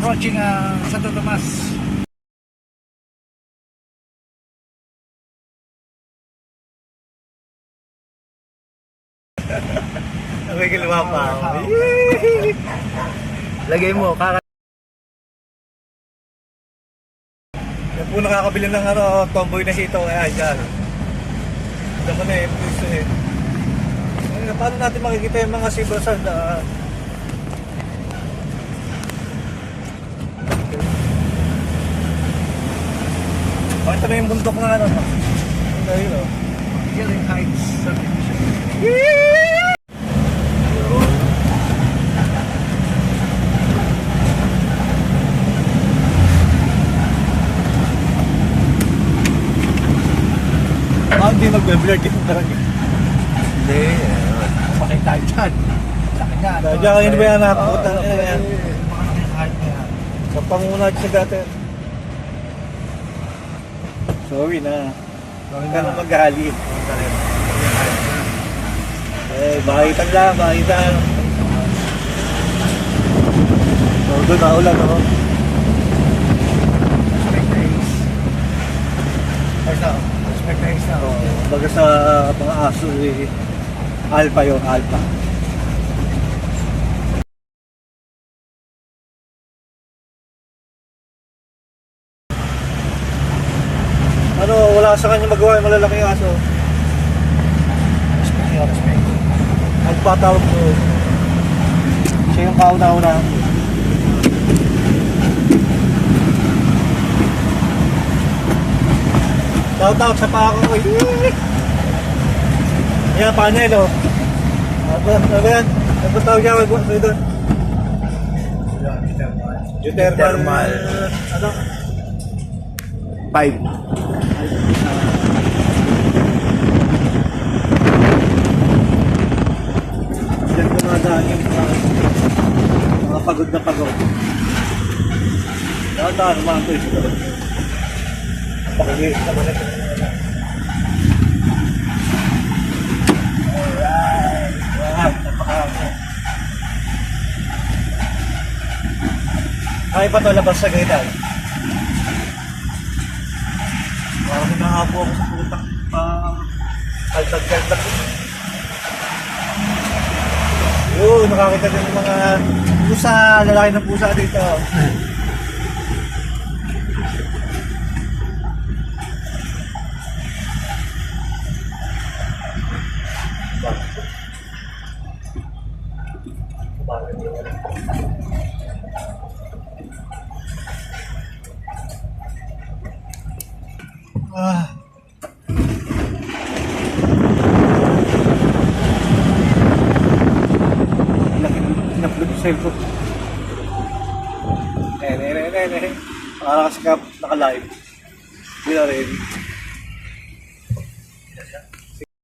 approaching Santo Tomas. May galawa pa ako. Lagay mo, Yan po nakakabili ng tomboy na hito. Kaya dyan. Diyan ko na please eh. Paano natin makikita yung mga sibrasan na pakita mo yung bundok na ano. Ang dahil o. Healing Heights subdivision. Hindi magbe-blur yung talaga. Hindi. Pakita tayo dyan. Laki niya. Diyan kayo ba yan nakapunta? Yan. Makalaki sa height niya. Sa pangunad siya dati. Sorry na. Huwag ka na maghali. Bakitan lang, bakitan. So, doon na ulan ako. Respect the haze. Ay, sa. Respect the haze na. Baga sa mga aso alpha yun, alpha. Ano, wala sa kanya magawa yung malalaking aso. Respect. Nagpatawag ko. Siya yung kauna-una. Tawag sa pako ko. Yan, panel o. Ano yan? Nagpatawag niya, wag doon. Geothermal. Ano? 5. Diyan kumadaan yung mga pagod na pagod. Dahan-dahan naman ito ito. Pakagay naman ito. Alright. Alright. Napakahangin. Ay pa ito labas sa gaitan. Parang hinahapo ako sa putak pa kaltag-kaltag. Yun, nakakita din yung mga pusa, lalaki ng pusa dito. Pinapulot yung cellphone. Para kasi naka-live. Hindi na rin.